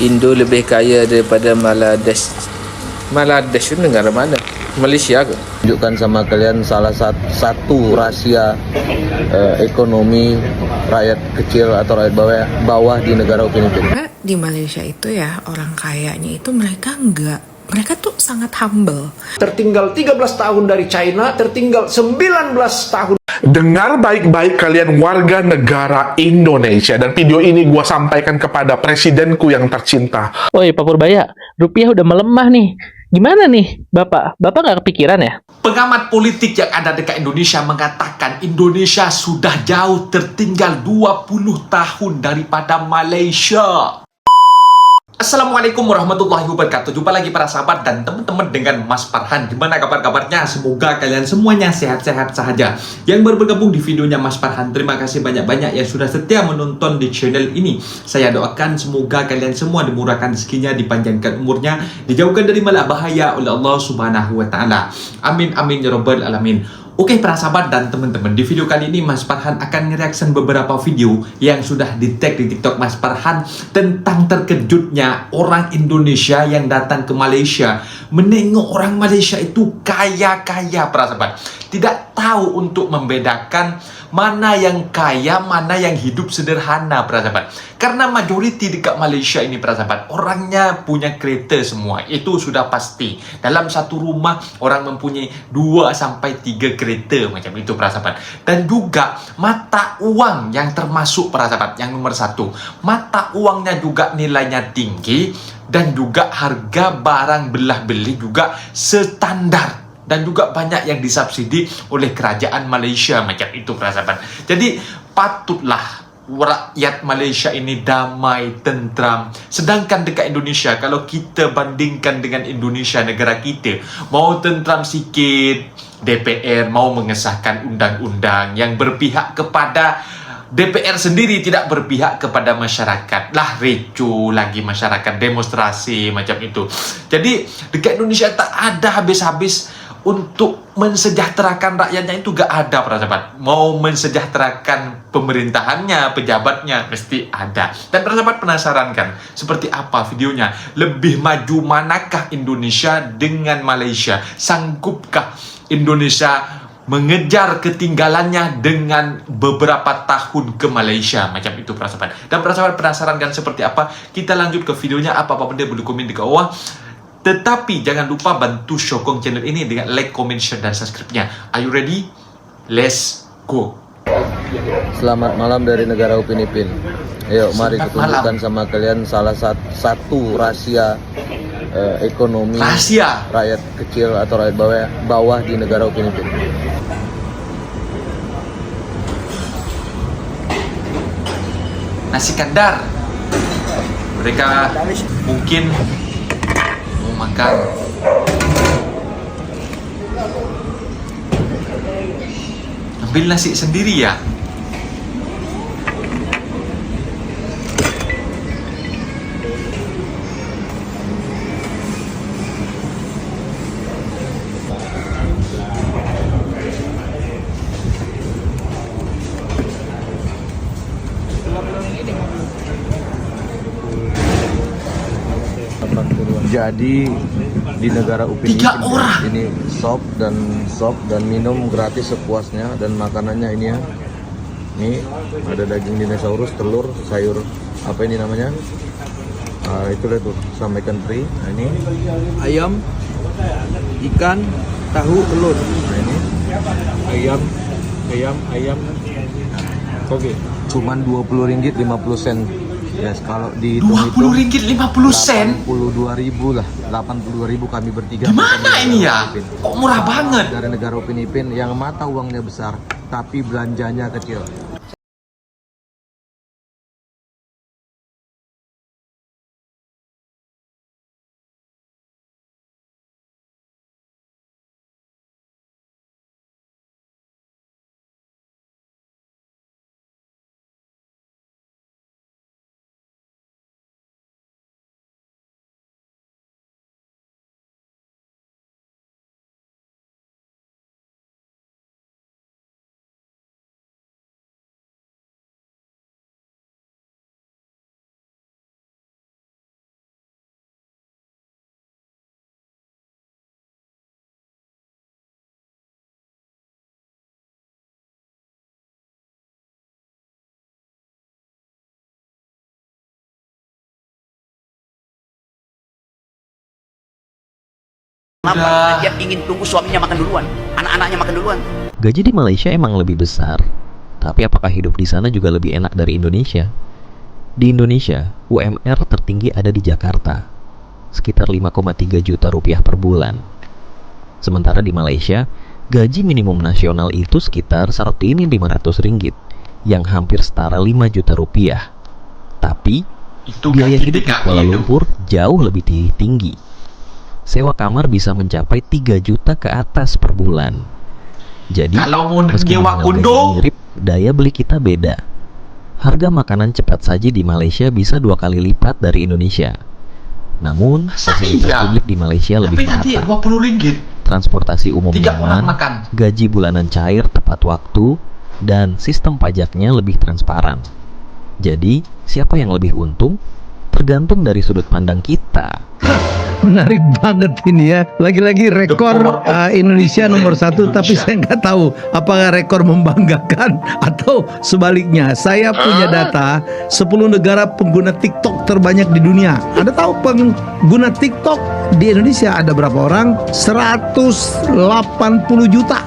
Indo lebih kaya daripada Bangladesh. Bangladesh itu negara mana? Malaysia ke? Tunjukkan sama kalian salah satu rahasia ekonomi rakyat kecil atau rakyat bawah di negara Upin Ipin. Karena di Malaysia itu ya orang kayanya itu mereka tuh sangat humble. Tertinggal 13 tahun dari China, tertinggal 19 tahun. Dengar baik-baik kalian warga negara Indonesia, dan video ini gua sampaikan kepada presidenku yang tercinta. Woi Pak Purbaya, rupiah udah melemah nih. Gimana nih Bapak? Bapak nggak kepikiran ya? Pengamat politik yang ada dekat Indonesia mengatakan Indonesia sudah jauh tertinggal 20 tahun daripada Malaysia. Assalamualaikum warahmatullahi wabarakatuh. Jumpa lagi para sahabat dan teman-teman dengan Mas Farhan. Gimana kabar-kabarnya? Semoga kalian semuanya sehat-sehat saja. Yang baru bergabung di videonya Mas Farhan, terima kasih banyak-banyak yang sudah setia menonton di channel ini. Saya doakan semoga kalian semua dimurahkan rezekinya, dipanjangkan umurnya, dijauhkan dari malak bahaya oleh Allah Subhanahu wa taala. Amin amin ya rabbal alamin. Oke para sahabat dan teman-teman, di video kali ini Mas Farhan akan nge-reaction beberapa video yang sudah di-tag di TikTok Mas Farhan tentang terkejutnya orang Indonesia yang datang ke Malaysia, menengok orang Malaysia itu kaya-kaya para sahabat. Tidak tahu untuk membedakan mana yang kaya, mana yang hidup sederhana para sahabat. Karena majoriti dekat Malaysia ini para sahabat, orangnya punya kereta semua. Itu sudah pasti. Dalam satu rumah orang mempunyai 2 sampai 3 kereta macam itu para sahabat. Dan juga mata uang yang termasuk para sahabat, yang nomor 1. Mata uangnya juga nilainya tinggi, dan juga harga barang belah beli juga standar. Dan juga banyak yang disubsidi oleh kerajaan Malaysia macam itu para sahabat. Jadi patutlah rakyat Malaysia ini damai, tentram. Sedangkan dekat Indonesia, kalau kita bandingkan dengan Indonesia negara kita, mau tentram sikit, DPR mau mengesahkan undang-undang yang berpihak kepada DPR sendiri, tidak berpihak kepada masyarakat. Lah ricu lagi masyarakat, demonstrasi macam itu. Jadi dekat Indonesia tak ada habis-habis untuk mensejahterakan rakyatnya, itu gak ada para sahabat. Mau mensejahterakan pemerintahannya, pejabatnya, mesti ada. Dan para sahabat penasaran kan seperti apa videonya? Lebih maju manakah Indonesia dengan Malaysia? Sanggupkah Indonesia mengejar ketinggalannya dengan beberapa tahun ke Malaysia macam itu para sahabat? Dan para sahabat penasaran kan seperti apa? Kita lanjut ke videonya. Apa-apa benda boleh komen di bawah. Tetapi jangan lupa bantu sokong channel ini dengan like, comment, share, dan subscribe-nya. Are you ready? Let's go. Selamat malam dari negara Upin Ipin. Ayo mari kita tunjukkan sama kalian salah satu rahasia ekonomi rakyat kecil atau rakyat bawah di negara Upin Ipin. Nasi kandar. Mereka mungkin mau makan. Ambil nasi sendiri ya. Jadi di negara Upin Ipin ini sop dan minum gratis sepuasnya, dan makanannya ini ya. Ini ada daging dinosaurus, telur, sayur apa ini namanya? Itu lihat tuh, sama ikan teri. Nah, ini ayam, ikan, tahu, telur. nah ini Ayam. Oke. cuman Rp20.50. Yes, kalau di Rp20.50. 82.000 lah, 82.000 kami bertiga. Gimana ini ya? Kok murah banget? Dari negara Upin Ipin yang mata uangnya besar tapi belanjanya kecil. Udah. Dia ingin tunggu suaminya makan duluan, anak-anaknya makan duluan. Gaji di Malaysia emang lebih besar, tapi apakah hidup di sana juga lebih enak dari Indonesia? Di Indonesia, UMR tertinggi ada di Jakarta, sekitar 5,3 juta rupiah per bulan. Sementara di Malaysia, gaji minimum nasional itu sekitar 1.500 ringgit, yang hampir setara 5 juta rupiah. Tapi, Itu biaya gaji hidup di TKI Kuala itu. Lumpur jauh lebih tinggi. Sewa kamar bisa mencapai 3 juta ke atas per bulan. Jadi, Kalau mau meski nyewa nominal kondo, gaji mirip, daya beli kita beda. Harga makanan cepat saji di Malaysia bisa 2 kali lipat dari Indonesia. Namun, fasilitas iya? publik di Malaysia Tapi lebih nanti merata. 20 ringgit. Transportasi umum 3 orang nyaman, makan. gaji bulanan cair tepat waktu, dan sistem pajaknya lebih transparan. Jadi, siapa yang lebih untung? Tergantung dari sudut pandang kita. Menarik banget ini ya. Lagi-lagi rekor Indonesia nomor 1, tapi saya nggak tahu apakah rekor membanggakan atau sebaliknya. Saya punya data 10 negara pengguna TikTok terbanyak di dunia. Ada tahu pengguna TikTok di Indonesia ada berapa orang? 180 juta.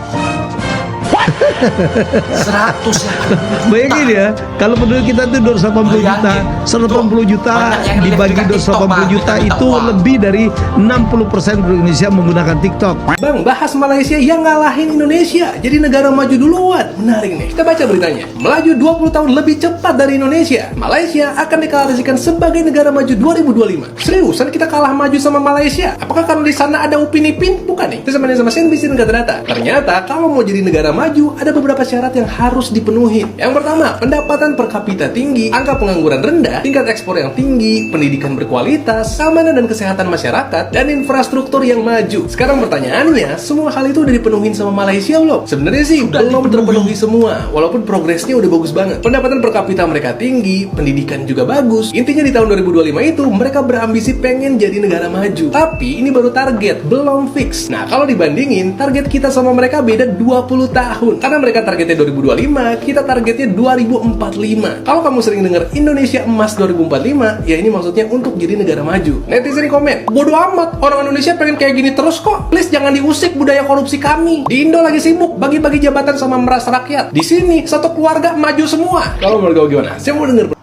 100 Bayangin ya, kalau penduduk kita itu 280 juta, 180 juta Banyak yang dibagi lihat juga TikTok, 280 juta Bang. itu Wah. lebih dari 60% penduduk Indonesia menggunakan TikTok. Bang, bahas Malaysia yang ngalahin Indonesia jadi negara maju duluan. Menarik nih. Kita baca beritanya. Melaju 20 tahun lebih cepat dari Indonesia. Malaysia akan deklarasikan sebagai negara maju 2025. Seriusan kita kalah maju sama Malaysia? Apakah karena di sana ada Upin Ipin? Bukan nih. Itu sama CNBC dan data. Ternyata kalau mau jadi negara maju ada beberapa syarat yang harus dipenuhi. Yang pertama, pendapatan per kapita tinggi, angka pengangguran rendah, tingkat ekspor yang tinggi, pendidikan berkualitas, keamanan dan kesehatan masyarakat, dan infrastruktur yang maju. Sekarang pertanyaannya, semua hal itu udah dipenuhin sama Malaysia belum? Sebenarnya sih belum terpenuhi semua, walaupun progresnya udah bagus banget. Pendapatan per kapita mereka tinggi, pendidikan juga bagus. Intinya di tahun 2025 itu mereka berambisi pengen jadi negara maju. Tapi ini baru target, belum fix. Nah, kalau dibandingin, target kita sama mereka beda 20 tahun. Karena mereka targetnya 2025, kita targetnya 2045. Kalau kamu sering dengar Indonesia Emas 2045, ya ini maksudnya untuk jadi negara maju. Netizen komen, bodoh amat, orang Indonesia pengen kayak gini terus kok. Please jangan diusik budaya korupsi kami. Di Indo lagi sibuk bagi-bagi jabatan sama meras rakyat. Di sini satu keluarga maju semua. Kalau menurut kau gimana? Saya mau denger.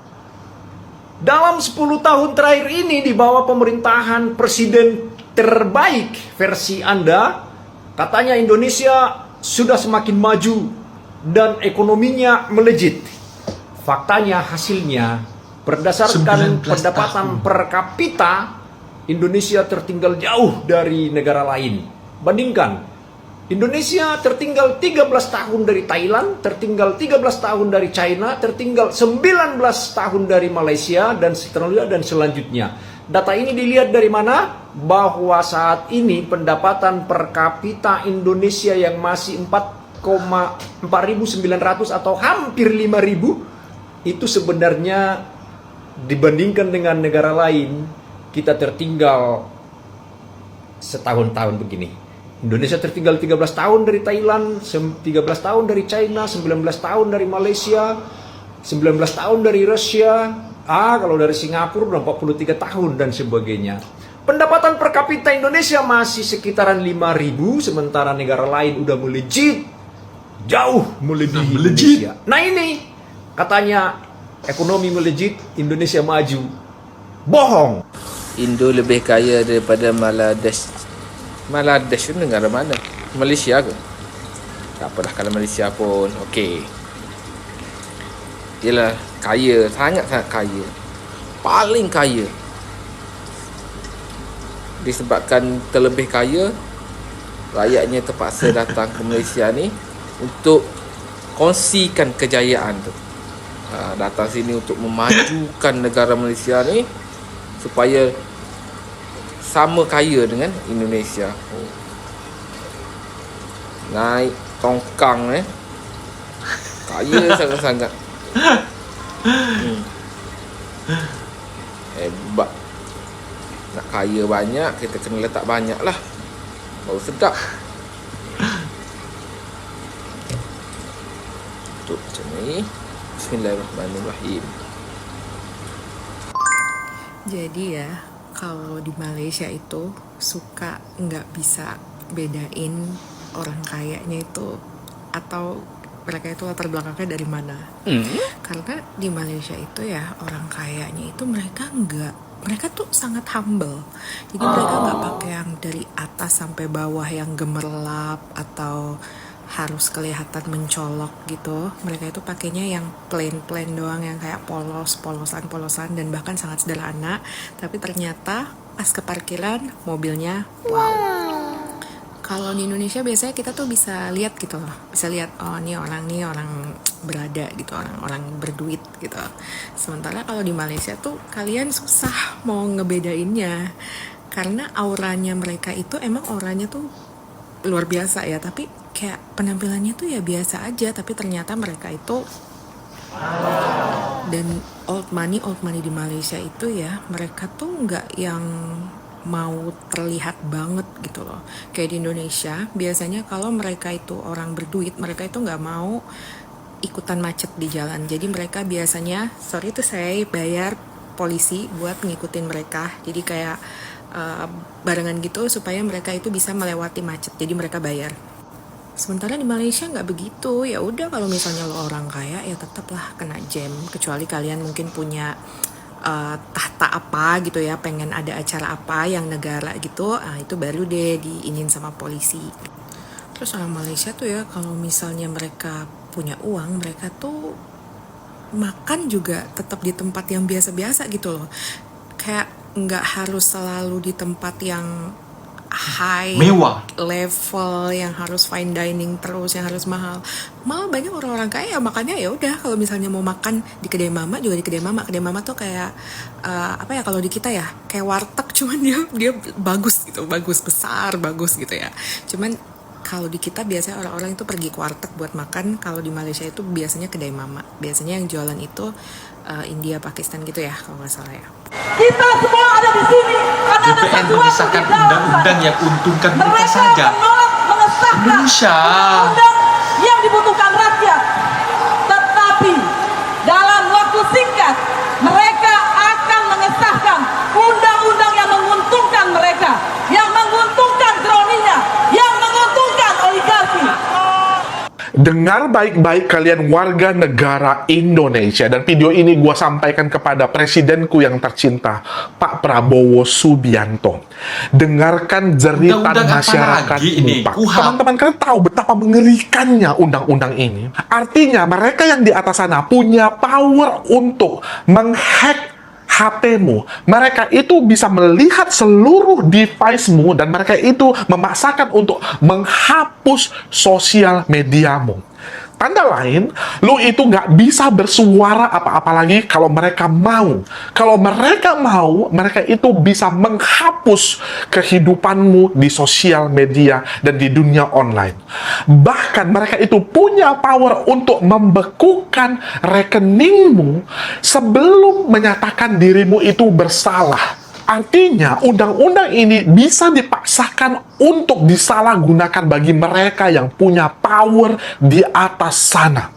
Dalam 10 tahun terakhir ini di bawah pemerintahan presiden terbaik versi Anda, katanya Indonesia sudah semakin maju dan ekonominya melejit. Faktanya hasilnya berdasarkan 19 pendapatan tahun. per kapita Indonesia tertinggal jauh dari negara lain. Bandingkan, Indonesia tertinggal 13 tahun dari Thailand, tertinggal 13 tahun dari China, tertinggal 19 tahun dari Malaysia dan seterusnya dan selanjutnya. Data ini dilihat dari mana? Bahwa saat ini pendapatan per kapita Indonesia yang masih 4.900 atau hampir 5.000 itu sebenarnya dibandingkan dengan negara lain kita tertinggal setahun-tahun begini. Indonesia tertinggal 13 tahun dari Thailand, 13 tahun dari China, 19 tahun dari Malaysia, 19 tahun dari Rusia, kalau dari Singapura udah 43 tahun dan sebagainya. Pendapatan per kapita Indonesia masih sekitaran 5.000, sementara negara lain udah melejit, jauh melebihi Indonesia. Nah ini, katanya ekonomi melejit, Indonesia maju. Bohong. Indo lebih kaya daripada Bangladesh. Bangladesh itu negara mana? Malaysia ke? Tak apalah kalau Malaysia pun okey. Yelah, kaya, sangat-sangat kaya. Paling kaya. Disebabkan terlebih kaya, rakyatnya terpaksa datang ke Malaysia ni untuk kongsikan kejayaan tu. Datang sini untuk memajukan negara Malaysia ni supaya sama kaya dengan Indonesia. Naik tongkang kaya sangat-sangat. Hebat. Nak kaya banyak, kita kena letak banyak lah, baru sedap. Tuh macam ni. Bismillahirrahmanirrahim. Jadi ya, kalau di Malaysia itu suka nggak bisa bedain orang kayanya itu atau mereka itu latar belakangnya dari mana. Karena di Malaysia itu ya orang kayanya itu mereka tuh sangat humble. Jadi mereka nggak pakai yang dari atas sampai bawah yang gemerlap atau harus kelihatan mencolok gitu. Mereka itu pakainya yang plain doang, yang kayak polosan dan bahkan sangat sederhana. Tapi ternyata pas ke parkiran mobilnya wow. Kalau di Indonesia biasanya kita tuh bisa lihat gitu loh, bisa lihat oh nih orang berada gitu, orang berduit gitu. Sementara kalau di Malaysia tuh kalian susah mau ngebedainnya karena auranya mereka itu emang auranya tuh luar biasa ya, tapi kayak penampilannya tuh ya biasa aja, tapi ternyata mereka itu dan old money di Malaysia itu ya mereka tuh nggak yang mau terlihat banget gitu loh. Kayak di Indonesia biasanya kalau mereka itu orang berduit, mereka itu nggak mau ikutan macet di jalan. Jadi mereka biasanya sorry tuh saya bayar polisi buat ngikutin mereka. Jadi kayak barengan gitu supaya mereka itu bisa melewati macet. Jadi mereka bayar. Sementara di Malaysia nggak begitu. Ya udah kalau misalnya lo orang kaya ya tetaplah kena jam. Kecuali kalian mungkin punya tahta apa gitu ya, pengen ada acara apa yang negara gitu, itu baru deh diinin sama polisi. Terus orang Malaysia tuh ya kalau misalnya mereka punya uang, mereka tuh makan juga tetap di tempat yang biasa-biasa gitu loh. Kayak nggak harus selalu di tempat yang high mewah level yang harus fine dining terus, yang harus mahal. Malah banyak orang-orang kaya makannya ya udah kalau misalnya mau makan di kedai mama juga di kedai mama. Kedai mama tuh kayak apa ya kalau di kita ya kayak warteg, cuman dia bagus gitu, bagus besar bagus gitu ya. Cuman kalau di kita biasanya orang-orang itu pergi ke warteg buat makan. Kalau di Malaysia itu biasanya kedai mama. Biasanya yang jualan itu India, Pakistan gitu ya kalau nggak salah ya. Kita semua ada di sini karena ada BPN mengesahkan undang-undang yang untungkan mereka saja. Indonesia undang yang dibutuhkan rakyat. Tetapi dalam waktu singkat mereka akan mengesahkan undang-undang yang menguntungkan mereka, yang menguntungkan kroninya, yang menguntungkan oligarki. Dengar baik-baik kalian warga negara Indonesia, dan video ini gua sampaikan kepada presidenku yang tercinta, Pak Prabowo Subianto. Dengarkan jeritan masyarakatmu, Pak. Teman-teman kalian tahu betapa mengerikannya undang-undang ini. Artinya mereka yang di atas sana punya power untuk menghack HP-mu. Mereka itu bisa melihat seluruh device-mu dan mereka itu memaksakan untuk menghapus sosial mediamu. Tanda lain, lu itu nggak bisa bersuara apa-apa lagi kalau mereka mau. Kalau mereka mau, mereka itu bisa menghapus kehidupanmu di sosial media dan di dunia online. Bahkan mereka itu punya power untuk membekukan rekeningmu sebelum menyatakan dirimu itu bersalah. Artinya, undang-undang ini bisa dipaksakan untuk disalahgunakan bagi mereka yang punya power di atas sana.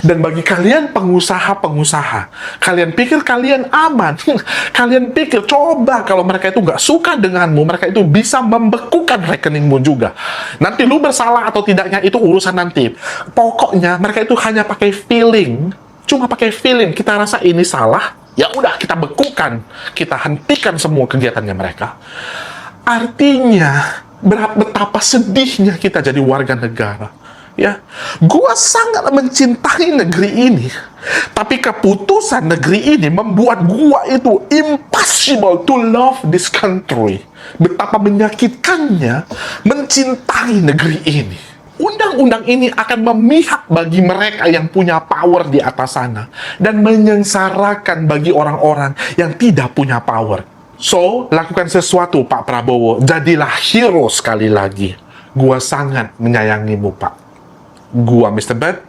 Dan bagi kalian pengusaha-pengusaha, kalian pikir kalian aman? Kalian pikir, coba kalau mereka itu nggak suka denganmu, mereka itu bisa membekukan rekeningmu juga. Nanti lu bersalah atau tidaknya itu urusan nanti. Pokoknya mereka itu hanya pakai feeling, cuma pakai feeling. Kita rasa ini salah, ya udah kita bekukan, kita hentikan semua kegiatannya mereka. Artinya betapa sedihnya kita jadi warga negara. Ya, gua sangat mencintai negeri ini, tapi keputusan negeri ini membuat gua itu impossible to love this country. Betapa menyakitkannya mencintai negeri ini. Undang-undang ini akan memihak bagi mereka yang punya power di atas sana dan menyengsarakan bagi orang-orang yang tidak punya power. So, lakukan sesuatu, Pak Prabowo. Jadilah hero sekali lagi. Gua sangat menyayangimu, Pak. Gua Mr. Bird.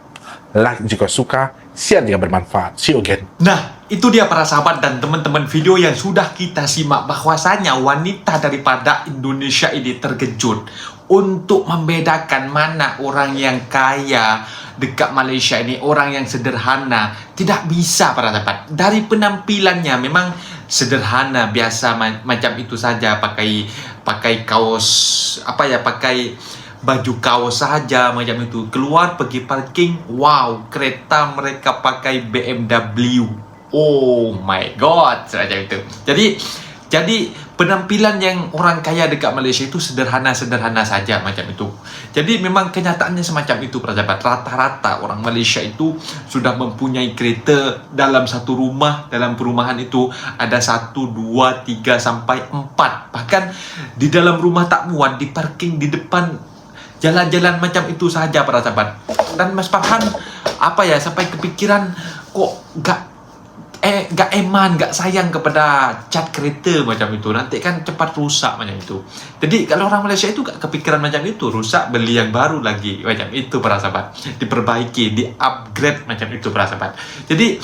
Like jika suka, share jika bermanfaat. See you again. Nah, itu dia para sahabat dan teman-teman video yang sudah kita simak, bahwasanya wanita daripada Indonesia ini terkejut untuk membedakan mana orang yang kaya dekat Malaysia ini, orang yang sederhana. Tidak bisa para sahabat. Dari penampilannya memang sederhana biasa macam itu saja, pakai kaos pakai baju kaos saja macam itu, keluar pergi parking, wow, kereta mereka pakai BMW, oh my god, macam itu. Jadi penampilan yang orang kaya dekat Malaysia itu sederhana-sederhana saja macam itu. Jadi memang kenyataannya semacam itu, para sahabat. Rata-rata orang Malaysia itu sudah mempunyai kereta dalam satu rumah. Dalam perumahan itu ada 1, 2, 3 sampai 4. Bahkan di dalam rumah tak muat, di parking di depan jalan-jalan macam itu saja, para sahabat. Dan Mas Farhan sampai kepikiran kok gak eman, gak sayang kepada cat kereta macam itu, nanti kan cepat rusak macam itu. Jadi kalau orang Malaysia itu gak kepikiran macam itu, rusak beli yang baru lagi macam itu, para sahabat, diperbaiki, di upgrade macam itu, para sahabat. Jadi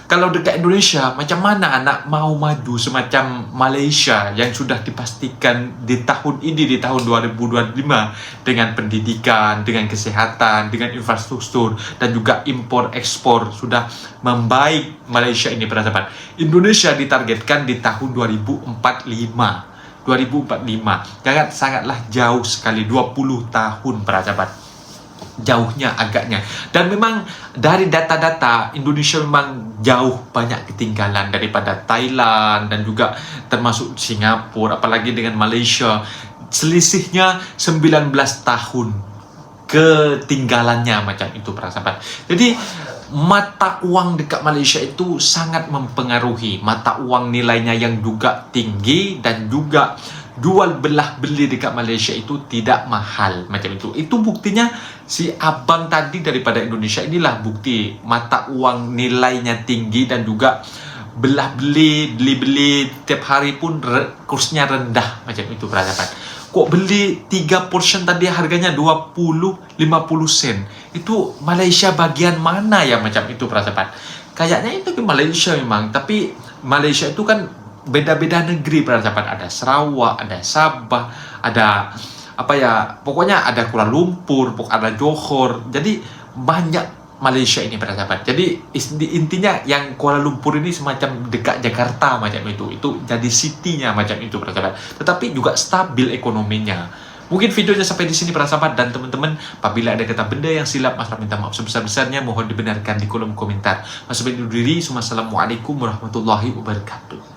kalau dekat Indonesia, macam mana anak mau maju semacam Malaysia yang sudah dipastikan di tahun ini, di tahun 2025, dengan pendidikan, dengan kesehatan, dengan infrastruktur, dan juga impor ekspor sudah membaik Malaysia ini, para sahabat. Indonesia ditargetkan di tahun 2045. Sangatlah jauh sekali, 20 tahun, para sahabat. Jauhnya agaknya. Dan memang dari data-data, Indonesia memang jauh banyak ketinggalan daripada Thailand dan juga termasuk Singapura, apalagi dengan Malaysia. Selisihnya 19 tahun ketinggalannya macam itu, para sahabat. Jadi mata uang dekat Malaysia itu sangat mempengaruhi. Mata uang nilainya yang juga tinggi, dan juga jual belah beli dekat Malaysia itu tidak mahal macam itu. Itu buktinya si abang tadi daripada Indonesia, inilah bukti mata uang nilainya tinggi dan juga belah beli tiap hari pun kursnya rendah macam itu, para sahabat. Kok beli 3 portion tadi harganya 20-50 sen, itu Malaysia bagian mana ya macam itu, para sahabat? Kayaknya itu ke Malaysia memang, tapi Malaysia itu kan beda-beda negeri, para sahabat. Ada Sarawak, ada Sabah, ada pokoknya ada Kuala Lumpur, ada Johor. Jadi banyak Malaysia ini, para sahabat. Jadi intinya yang Kuala Lumpur ini semacam dekat Jakarta macam itu jadi city-nya macam itu, para sahabat. Tetapi juga stabil ekonominya. Mungkin videonya sampai di sini, para sahabat, dan teman-teman, apabila ada kata benda yang silap, Mas minta maaf sebesar-besarnya, mohon dibenarkan di kolom komentar. Mas undur diri. Assalamualaikum warahmatullahi wabarakatuh.